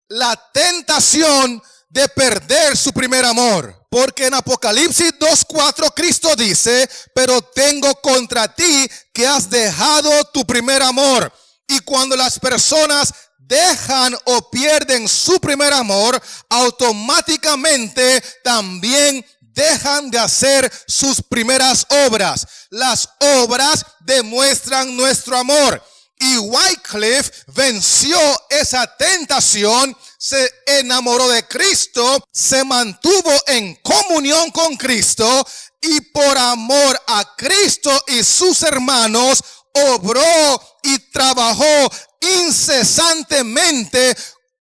la tentación de perder su primer amor. Porque en Apocalipsis 2:4 Cristo dice: pero tengo contra ti que has dejado tu primer amor. Y cuando las personas dejan o pierden su primer amor, automáticamente también dejan de hacer sus primeras obras. Las obras demuestran nuestro amor. Y Wycliffe venció esa tentación, se enamoró de Cristo, se mantuvo en comunión con Cristo y por amor a Cristo y sus hermanos, obró y trabajó incesantemente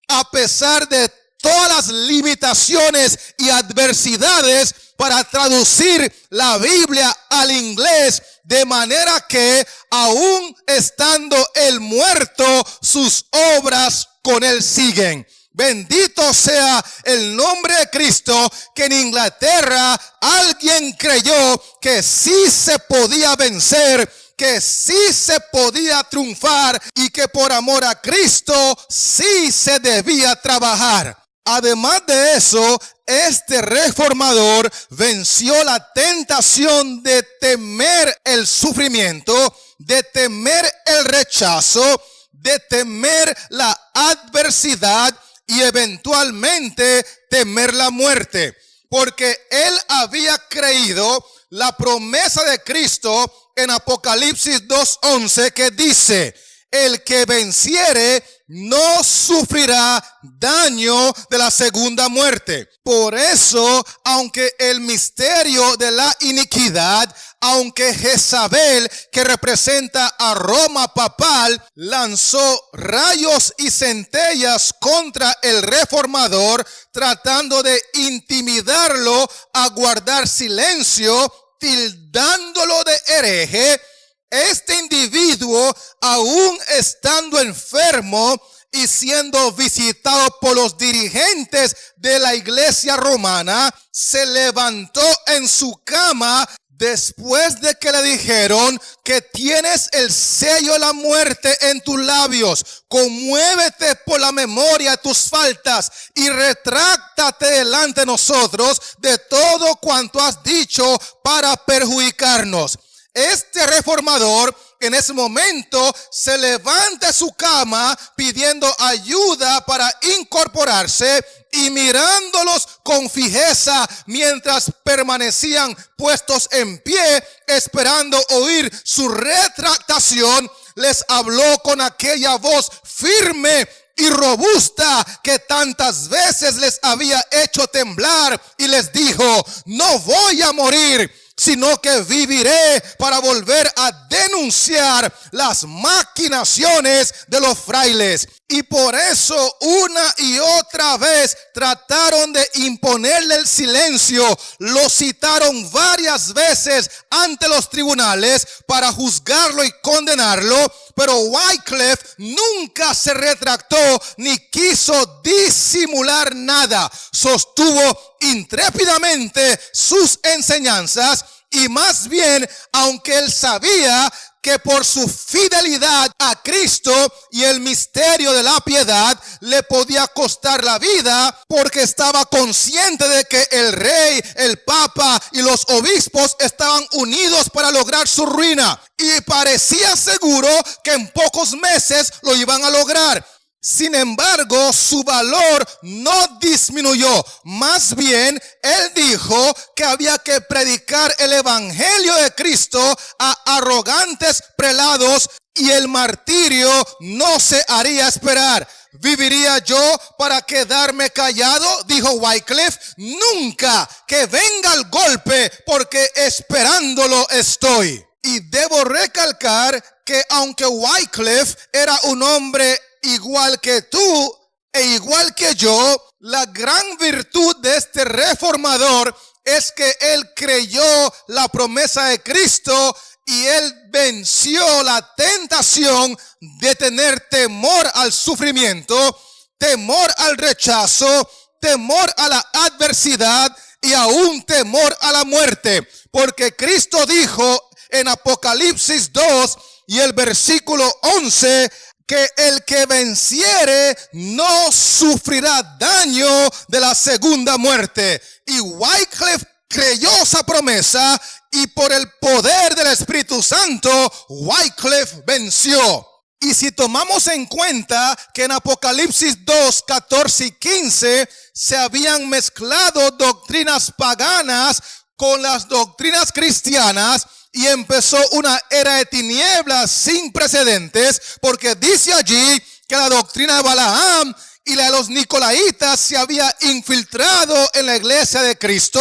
a pesar de todas las limitaciones y adversidades para traducir la Biblia al inglés, de manera que aún estando él muerto, sus obras con él siguen. Bendito sea el nombre de Cristo, que en Inglaterra alguien creyó que sí se podía vencer, que sí se podía triunfar y que por amor a Cristo sí se debía trabajar. Además de eso, este reformador venció la tentación de temer el sufrimiento, de temer el rechazo, de temer la adversidad y eventualmente temer la muerte. Porque él había creído la promesa de Cristo en Apocalipsis 2:11, que dice: el que venciere no sufrirá daño de la segunda muerte. Por eso, aunque el misterio de la iniquidad, aunque Jezabel, que representa a Roma papal, lanzó rayos y centellas contra el reformador, tratando de intimidarlo a guardar silencio, tildándolo de hereje, este individuo, aún estando enfermo y siendo visitado por los dirigentes de la iglesia romana, se levantó en su cama después de que le dijeron que tienes el sello de la muerte en tus labios. Conmuévete por la memoria de tus faltas y retráctate delante de nosotros de todo cuanto has dicho para perjudicarnos. Este reformador en ese momento se levanta de su cama pidiendo ayuda para incorporarse y mirándolos con fijeza mientras permanecían puestos en pie esperando oír su retractación, les habló con aquella voz firme y robusta que tantas veces les había hecho temblar y les dijo: no voy a morir, sino que viviré para volver a denunciar las maquinaciones de los frailes. Y por eso una y otra vez trataron de imponerle el silencio. Lo citaron varias veces ante los tribunales para juzgarlo y condenarlo, pero Wycliffe nunca se retractó ni quiso disimular nada. Sostuvo intrépidamente sus enseñanzas y más bien, aunque él sabía que por su fidelidad a Cristo y el misterio de la piedad le podía costar la vida, porque estaba consciente de que el rey, el papa y los obispos estaban unidos para lograr su ruina, y parecía seguro que en pocos meses lo iban a lograr. Sin embargo, su valor no disminuyó. Más bien, él dijo que había que predicar el evangelio de Cristo a arrogantes prelados y el martirio no se haría esperar. ¿Viviría yo para quedarme callado?, dijo Wycliffe. Nunca, que venga el golpe, porque esperándolo estoy. Y debo recalcar que aunque Wycliffe era un hombre igual que tú e igual que yo, la gran virtud de este reformador es que él creyó la promesa de Cristo y él venció la tentación de tener temor al sufrimiento, temor al rechazo, temor a la adversidad y aún temor a la muerte. Porque Cristo dijo en Apocalipsis 2 y el versículo 11, que el que venciere no sufrirá daño de la segunda muerte. Y Wycliffe creyó esa promesa y por el poder del Espíritu Santo, Wycliffe venció. Y si tomamos en cuenta que en Apocalipsis 2, 14 y 15 se habían mezclado doctrinas paganas con las doctrinas cristianas, y empezó una era de tinieblas sin precedentes, porque dice allí que la doctrina de Balaam y la de los Nicolaitas se había infiltrado en la iglesia de Cristo,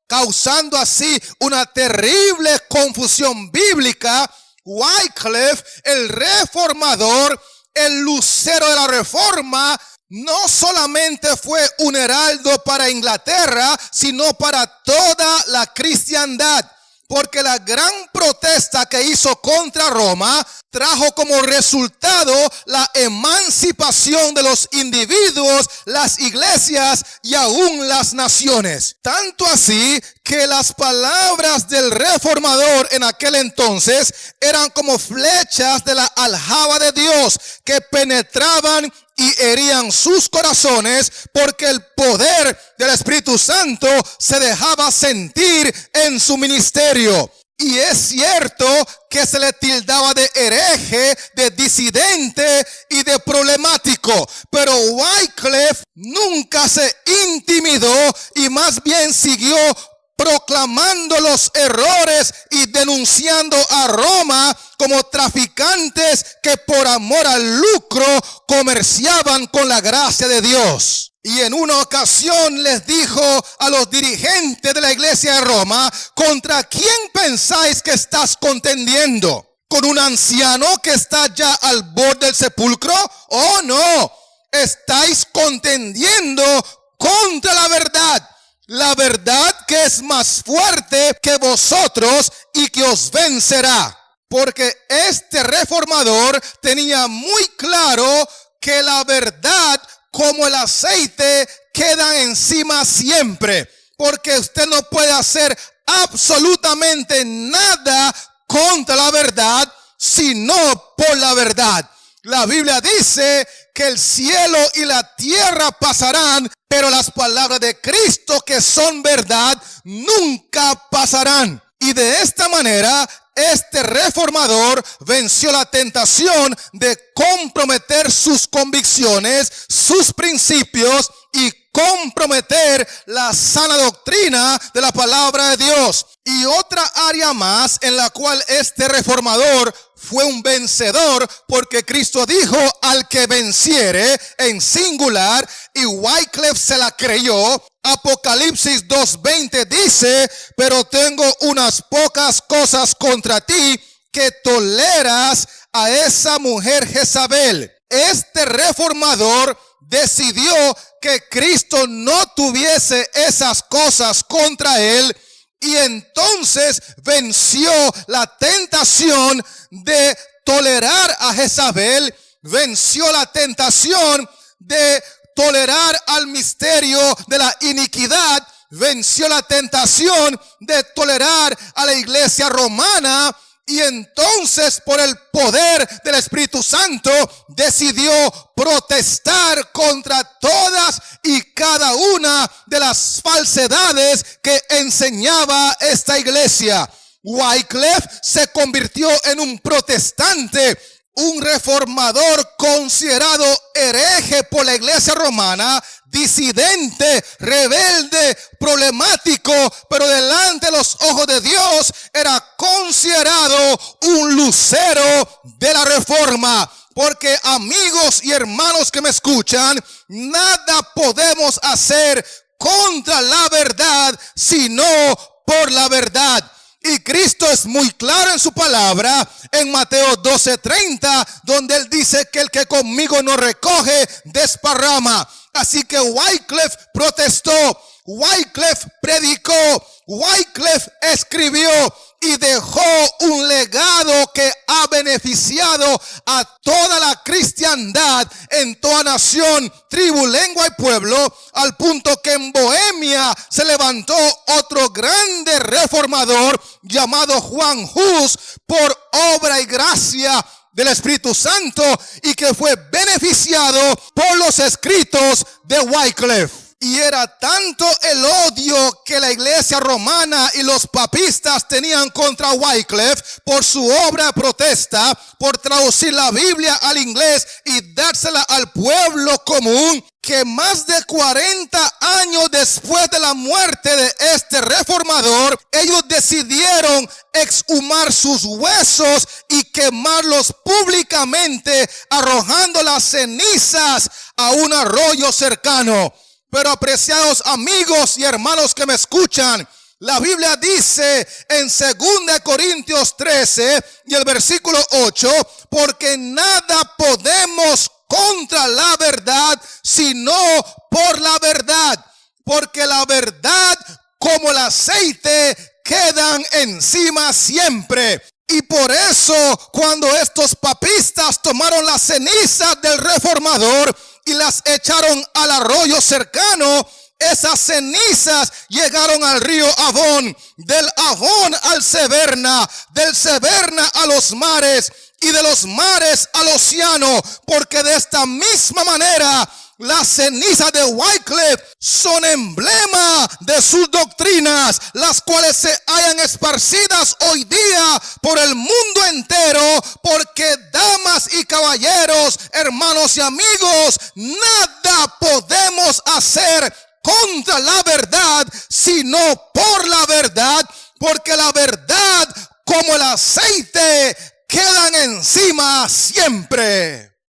causando así una terrible confusión bíblica. Wycliffe, el reformador, el lucero de la reforma, no solamente fue un heraldo para Inglaterra, sino para toda la cristiandad. Porque la gran protesta que hizo contra Roma trajo como resultado la emancipación de los individuos, las iglesias y aún las naciones. Tanto así que las palabras del reformador en aquel entonces eran como flechas de la aljaba de Dios que penetraban y herían sus corazones, porque el poder del Espíritu Santo se dejaba sentir en su ministerio. Y es cierto que se le tildaba de hereje, de disidente y de problemático, pero Wycliffe nunca se intimidó y más bien siguió proclamando los errores y denunciando a Roma como traficantes que por amor al lucro comerciaban con la gracia de Dios. Y en una ocasión les dijo a los dirigentes de la iglesia de Roma: ¿contra quién pensáis que estás contendiendo? ¿Con un anciano que está ya al borde del sepulcro? Oh, no, estáis contendiendo contra la verdad que es más fuerte que vosotros y que os vencerá. Porque este reformador tenía muy claro que la verdad, como el aceite, queda encima siempre. Porque usted no puede hacer absolutamente nada contra la verdad, sino por la verdad. La Biblia dice que el cielo y la tierra pasarán, pero las palabras de Cristo, que son verdad, nunca pasarán. Y de esta manera, este reformador venció la tentación de comprometer sus convicciones, sus principios y comprometer la sana doctrina de la palabra de Dios. Y otra área más en la cual este reformador fue un vencedor, porque Cristo dijo: al que venciere, en singular, y Wycliffe se la creyó. Apocalipsis 2:20 dice: pero tengo unas pocas cosas contra ti, que toleras a esa mujer Jezabel. Este reformador decidió que Cristo no tuviese esas cosas contra él, y entonces venció la tentación de tolerar a Jezabel, venció la tentación de tolerar al misterio de la iniquidad, venció la tentación de tolerar a la iglesia romana. Y entonces, por el poder del Espíritu Santo, decidió protestar contra todas y cada una de las falsedades que enseñaba esta iglesia. Wycliffe se convirtió en un protestante, un reformador considerado hereje por la iglesia romana, disidente, rebelde, problemático, pero delante de los ojos de Dios era considerado un lucero de la reforma. Porque, amigos y hermanos que me escuchan, nada podemos hacer contra la verdad, sino por la verdad. Y Cristo es muy claro en su palabra, en Mateo 12:30, donde él dice que el que conmigo no recoge, desparrama. Así que Wycliffe protestó, Wycliffe predicó, Wycliffe escribió y dejó un legado que ha beneficiado a toda la cristiandad en toda nación, tribu, lengua y pueblo, al punto que en Bohemia se levantó otro grande reformador llamado Juan Hus, por obra y gracia del Espíritu Santo, y que fue beneficiado por los escritos de Wycliffe. Y era tanto el odio que la iglesia romana y los papistas tenían contra Wycliffe por su obra de protesta, por traducir la Biblia al inglés y dársela al pueblo común, que más de 40 años después de la muerte de este reformador, ellos decidieron exhumar sus huesos y quemarlos públicamente, arrojando las cenizas a un arroyo cercano. Pero, apreciados amigos y hermanos que me escuchan, la Biblia dice en 2 Corintios 13 y el versículo 8, porque nada podemos contra la verdad, sino por la verdad. Porque la verdad, como el aceite, quedan encima siempre. Y por eso, cuando estos papistas tomaron las cenizas del reformador y las echaron al arroyo cercano, esas cenizas llegaron al río Avon, del Avon al Severna, del Severna a los mares y de los mares al océano, porque de esta misma manera las cenizas de Wycliffe son emblema de sus doctrinas, las cuales se hallan esparcidas hoy día por el mundo entero. Porque, damas y caballeros, hermanos y amigos, nada podemos hacer contra la verdad, sino por la verdad, porque la verdad como el aceite quedan encima siempre.